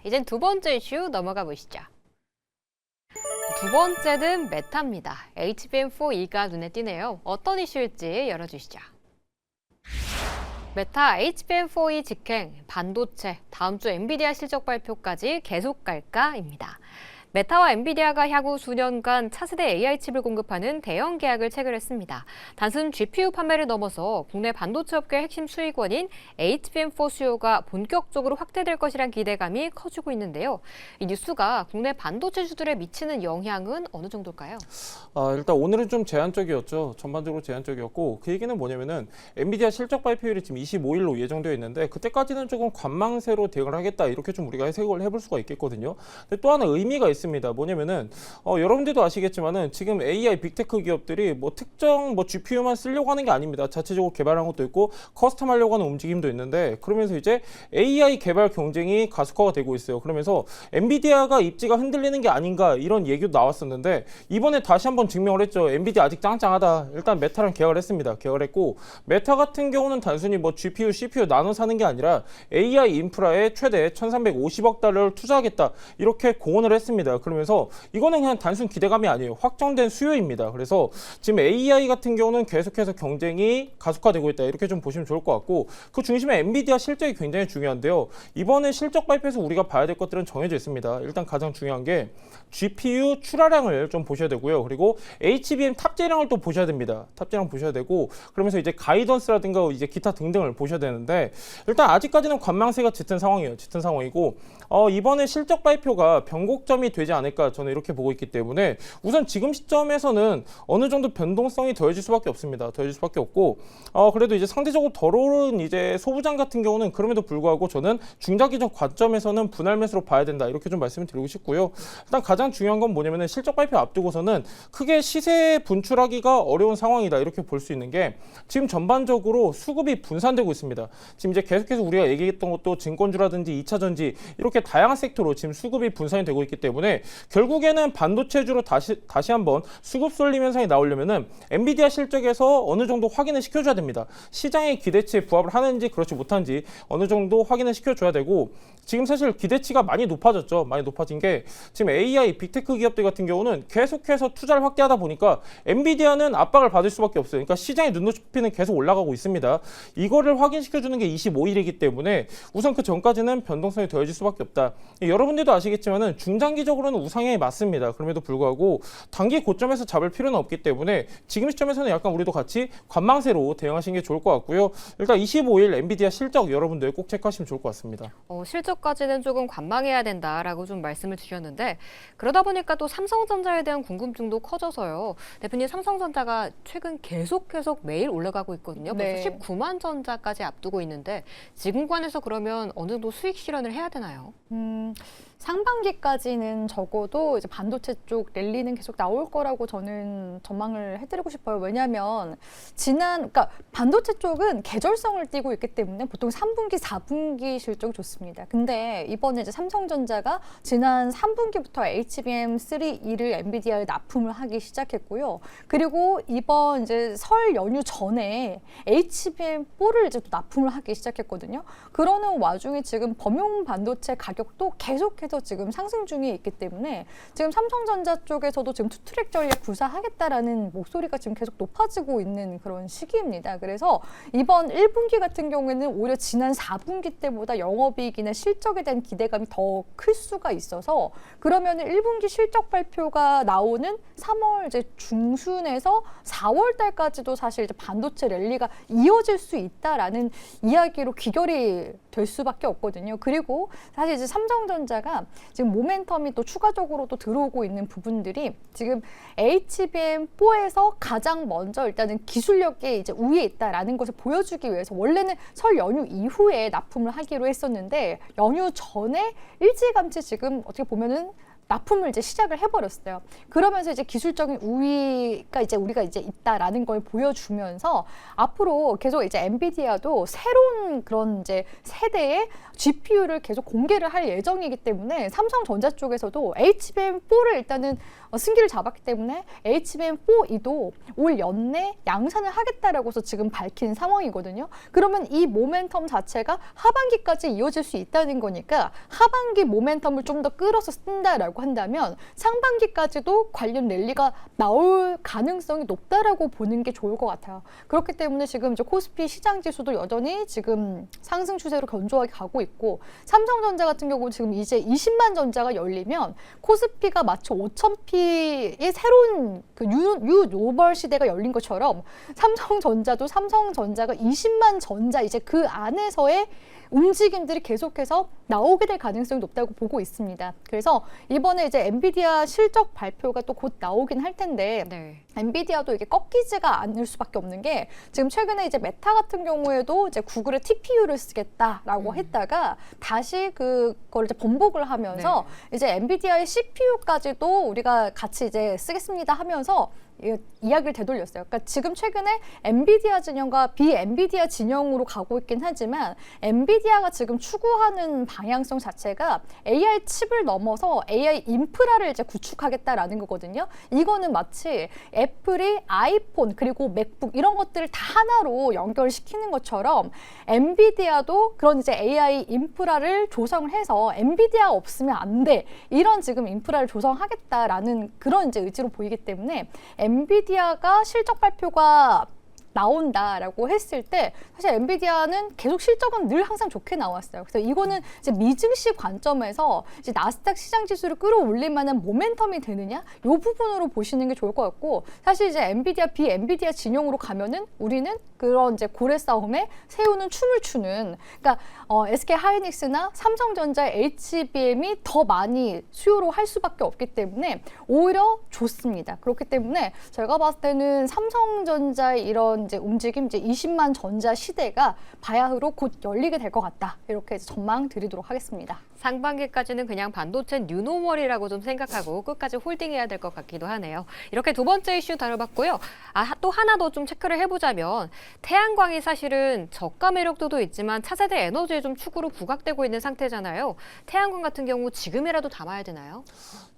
이젠 두 번째 이슈 넘어가 보시죠. 두 번째는 메타입니다. HBM4E가 눈에 띄네요. 어떤 이슈일지 열어주시죠. 메타 HBM4E 직행, 반도체, 다음 주 엔비디아 실적 발표까지 계속 갈까입니다. 메타와 엔비디아가 향후 수년간 차세대 AI 칩을 공급하는 대형 계약을 체결했습니다. 단순 GPU 판매를 넘어서 국내 반도체 업계의 핵심 수익원인 HBM4 수요가 본격적으로 확대될 것이란 기대감이 커지고 있는데요. 이 뉴스가 국내 반도체주들에 미치는 영향은 어느 정도일까요? 일단 오늘은 좀 제한적이었죠. 전반적으로 제한적이었고 그 얘기는 뭐냐면은 엔비디아 실적 발표일이 지금 25일로 예정되어 있는데 그때까지는 조금 관망세로 대응을 하겠다 이렇게 좀 우리가 해석을 해볼 수가 있겠거든요. 근데 또 하나 의미가 있습니다. 뭐냐면은 여러분들도 아시겠지만은 지금 AI 빅테크 기업들이 뭐 특정 GPU만 쓰려고 하는 게 아닙니다. 자체적으로 개발하는 것도 있고 커스텀하려고 하는 움직임도 있는데 그러면서 이제 AI 개발 경쟁이 가속화가 되고 있어요. 그러면서 엔비디아가 입지가 흔들리는 게 아닌가 이런 얘기도 나왔었는데 이번에 다시 한번 증명을 했죠. 엔비디아 아직 짱짱하다. 일단 메타랑 계약을 했습니다. 계약을 했고 메타 같은 경우는 단순히 GPU, CPU 나눠 사는 게 아니라 AI 인프라에 최대 1,350억 달러를 투자하겠다. 이렇게 공언을 했습니다. 그러면서 이거는 그냥 단순 기대감이 아니에요. 확정된 수요입니다. 그래서 지금 AI 같은 경우는 계속해서 경쟁이 가속화되고 있다. 이렇게 좀 보시면 좋을 것 같고 그 중심에 엔비디아 실적이 굉장히 중요한데요. 이번에 실적 발표에서 우리가 봐야 될 것들은 정해져 있습니다. 일단 가장 중요한 게 GPU 출하량을 좀 보셔야 되고요. 그리고 HBM 탑재량을 또 보셔야 됩니다. 탑재량 보셔야 되고 그러면서 이제 가이던스라든가 이제 기타 등등을 보셔야 되는데 일단 아직까지는 관망세가 짙은 상황이에요. 짙은 상황이고 이번에 실적 발표가 변곡점이 되지 않을까 저는 이렇게 보고 있기 때문에 우선 지금 시점에서는 어느 정도 변동성이 더해질 수밖에 없습니다. 더해질 수밖에 없고 그래도 이제 상대적으로 덜 오른 이제 소부장 같은 경우는 그럼에도 불구하고 저는 중장기적 관점에서는 분할 매수로 봐야 된다 이렇게 좀 말씀을 드리고 싶고요. 일단 가장 중요한 건 뭐냐면은 실적 발표 앞두고서는 크게 시세 분출하기가 어려운 상황이다 이렇게 볼 수 있는 게 지금 전반적으로 수급이 분산되고 있습니다. 지금 이제 계속해서 우리가 얘기했던 것도 증권주라든지 2차 전지 이렇게 다양한 섹터로 지금 수급이 분산이 되고 있기 때문에 결국에는 반도체주로 다시 한번 수급 쏠림 현상이 나오려면은 엔비디아 실적에서 어느 정도 확인을 시켜줘야 됩니다. 시장의 기대치에 부합을 하는지 그렇지 못한지 어느 정도 확인을 시켜줘야 되고 지금 사실 기대치가 많이 높아졌죠. 많이 높아진 게 지금 AI 빅테크 기업들 같은 경우는 계속해서 투자를 확대하다 보니까 엔비디아는 압박을 받을 수밖에 없어요. 그러니까 시장의 눈높이는 계속 올라가고 있습니다. 이거를 확인시켜주는 게 25일이기 때문에 우선 그 전까지는 변동성이 더해질 수밖에 없다. 여러분들도 아시겠지만은 중장기적으로는 우상향이 맞습니다. 그럼에도 불구하고 단기 고점에서 잡을 필요는 없기 때문에 지금 시점에서는 약간 우리도 같이 관망세로 대응하시는 게 좋을 것 같고요. 일단 25일 엔비디아 실적 여러분들 꼭 체크하시면 좋을 것 같습니다. 실적까지는 조금 관망해야 된다라고 좀 말씀을 주셨는데 그러다 보니까 또 삼성전자에 대한 궁금증도 커져서요. 대표님 삼성전자가 최근 계속 매일 올라가고 있거든요. 벌써 19만 전자까지 앞두고 있는데 지금 관해서 그러면 어느 정도 수익 실현을 해야 되나요? 상반기까지는 적어도 이제 반도체 쪽 랠리는 계속 나올 거라고 저는 전망을 해드리고 싶어요. 왜냐하면 그러니까 반도체 쪽은 계절성을 띠고 있기 때문에 보통 3분기, 4분기 실적이 좋습니다. 근데 이번에 이제 삼성전자가 지난 3분기부터 HBM3E를 엔비디아에 납품을 하기 시작했고요. 그리고 이번 이제 설 연휴 전에 HBM4를 이제 또 납품을 하기 시작했거든요. 그러는 와중에 지금 범용 반도체 가격도 계속해서 지금 상승 중에 있기 때문에 지금 삼성전자 쪽에서도 지금 투트랙 전략 구사하겠다라는 목소리가 지금 계속 높아지고 있는 그런 시기입니다. 그래서 이번 1분기 같은 경우에는 오히려 지난 4분기 때보다 영업이익이나 실적에 대한 기대감이 더 클 수가 있어서 그러면은 1분기 실적 발표가 나오는 3월 이제 중순에서 4월 달까지도 사실 이제 반도체 랠리가 이어질 수 있다라는 이야기로 귀결이 될 수밖에 없거든요. 그리고 사실 이제 삼성전자가 지금 모멘텀이 또 추가적으로 또 들어오고 있는 부분들이 지금 HBM4에서 가장 먼저 일단은 기술력에 이제 우위에 있다라는 것을 보여주기 위해서 원래는 설 연휴 이후에 납품을 하기로 했었는데 연휴 전에 일찌감치 지금 어떻게 보면은 납품을 이제 시작을 해버렸어요. 그러면서 이제 기술적인 우위가 이제 우리가 이제 있다라는 걸 보여주면서 앞으로 계속 이제 엔비디아도 새로운 그런 이제 세대의 GPU를 계속 공개를 할 예정이기 때문에 삼성전자 쪽에서도 HBM4를 일단은 승기를 잡았기 때문에 HBM4E도 올 연내 양산을 하겠다라고서 지금 밝힌 상황이거든요. 그러면 이 모멘텀 자체가 하반기까지 이어질 수 있다는 거니까 하반기 모멘텀을 좀 더 끌어서 쓴다라고 한다면 상반기까지도 관련 랠리가 나올 가능성이 높다라고 보는 게 좋을 것 같아요. 그렇기 때문에 지금 이제 코스피 시장 지수도 여전히 지금 상승 추세로 견조하게 가고 있고 삼성전자 같은 경우는 지금 이제 20만 전자가 열리면 코스피가 마치 5,000P의 새로운 그 뉴 노멀 시대가 열린 것처럼 삼성전자가 20만 전자 이제 그 안에서의 움직임들이 계속해서 나오게 될 가능성이 높다고 보고 있습니다. 그래서 이번에 이제 엔비디아 실적 발표가 또 곧 나오긴 할 텐데 네. 엔비디아도 이게 꺾이지가 않을 수밖에 없는 게 지금 최근에 이제 메타 같은 경우에도 이제 구글의 TPU를 쓰겠다라고 했다가 다시 그걸 이제 번복을 하면서 이제 엔비디아의 CPU까지도 우리가 같이 이제 쓰겠습니다 하면서 이야기를 되돌렸어요. 그러니까 지금 최근에 엔비디아 진영과 비엔비디아 진영으로 가고 있긴 하지만 엔비디아가 지금 추구하는 방향성 자체가 AI 칩을 넘어서 AI 인프라를 이제 구축하겠다라는 거거든요. 이거는 마치 애플이 아이폰 그리고 맥북 이런 것들을 다 하나로 연결시키는 것처럼 엔비디아도 그런 이제 AI 인프라를 조성을 해서 엔비디아 없으면 안 돼. 이런 지금 인프라를 조성하겠다라는 그런 이제 의지로 보이기 때문에 엔비디아가 실적 발표가 나온다라고 했을 때 사실 엔비디아는 계속 실적은 늘 항상 좋게 나왔어요. 그래서 이거는 이제 미증시 관점에서 이제 나스닥 시장 지수를 끌어올릴 만한 모멘텀이 되느냐 이 부분으로 보시는 게 좋을 것 같고 사실 이제 엔비디아 비엔비디아 진영으로 가면은 우리는 그런 이제 고래 싸움에 새우는 춤을 추는 그러니까 SK 하이닉스나 삼성전자 HBM이 더 많이 수요로 할 수밖에 없기 때문에 오히려 좋습니다. 그렇기 때문에 제가 봤을 때는 삼성전자의 이런 이제 움직임 이제 20만 전자 시대가 바야흐로 곧 열리게 될 것 같다. 이렇게 전망 드리도록 하겠습니다. 상반기까지는 그냥 반도체 뉴노멀이라고 좀 생각하고 끝까지 홀딩해야 될 것 같기도 하네요. 이렇게 두 번째 이슈 다뤄봤고요. 또 하나 더 좀 체크를 해보자면 태양광이 사실은 저가 매력도도 있지만 차세대 에너지의 좀 축으로 부각되고 있는 상태잖아요. 태양광 같은 경우 지금이라도 담아야 되나요?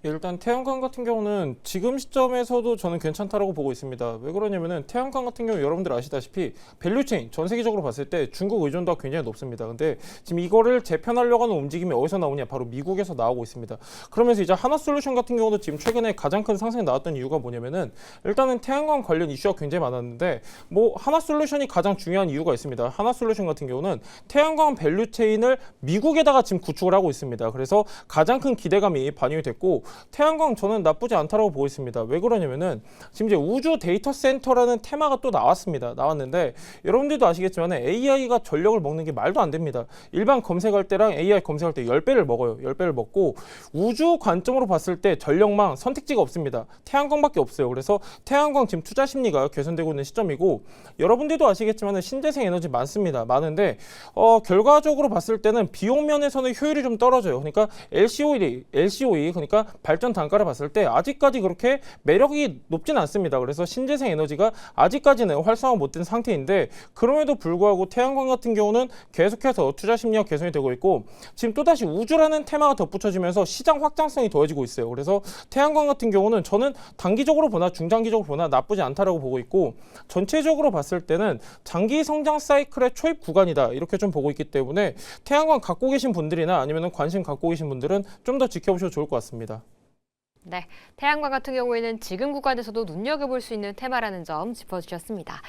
일단 태양광 같은 경우는 지금 시점에서도 저는 괜찮다라고 보고 있습니다. 왜 그러냐면은 태양광 같은 경우 여러분들 아시다시피 밸류체인 전 세계적으로 봤을 때 중국 의존도가 굉장히 높습니다. 근데 지금 이거를 재편하려고 하는 움직임이 어디서 나오냐? 바로 미국에서 나오고 있습니다. 그러면서 이제 하나솔루션 같은 경우도 지금 최근에 가장 큰 상승이 나왔던 이유가 뭐냐면은 일단은 태양광 관련 이슈가 굉장히 많았는데 뭐 하나솔루션이 가장 중요한 이유가 있습니다. 하나솔루션 같은 경우는 태양광 밸류체인을 미국에다가 지금 구축을 하고 있습니다. 그래서 가장 큰 기대감이 반영이 됐고 태양광 저는 나쁘지 않다라고 보고 있습니다. 왜 그러냐면은 지금 이제 우주 데이터 센터라는 테마가 또 나왔는데 여러분들도 아시겠지만 AI가 전력을 먹는 게 말도 안 됩니다. 일반 검색할 때랑 AI 검색할 때 10배를 먹어요. 10배를 먹고 우주 관점으로 봤을 때 전력망 선택지가 없습니다. 태양광밖에 없어요. 그래서 태양광 지금 투자 심리가 개선되고 있는 시점이고 여러분들도 아시겠지만 신재생 에너지 많습니다. 결과적으로 봤을 때는 비용 면에서는 효율이 좀 떨어져요. 그러니까 LCOE 그러니까 발전 단가를 봤을 때 아직까지 그렇게 매력이 높진 않습니다. 그래서 신재생 에너지가 아직까지는 활성화 못된 상태인데 그럼에도 불구하고 태양광 같은 경우는 계속해서 투자 심리가 개선이 되고 있고 지금 또다시 우주라는 테마가 덧붙여지면서 시장 확장성이 더해지고 있어요. 그래서 태양광 같은 경우는 저는 단기적으로 보나 중장기적으로 보나 나쁘지 않다라고 보고 있고 전체적으로 봤을 때는 장기 성장 사이클의 초입 구간이다 이렇게 좀 보고 있기 때문에 태양광 갖고 계신 분들이나 아니면 관심 갖고 계신 분들은 좀 더 지켜보셔도 좋을 것 같습니다. 네, 태양광 같은 경우에는 지금 구간에서도 눈여겨볼 수 있는 테마라는 점 짚어주셨습니다.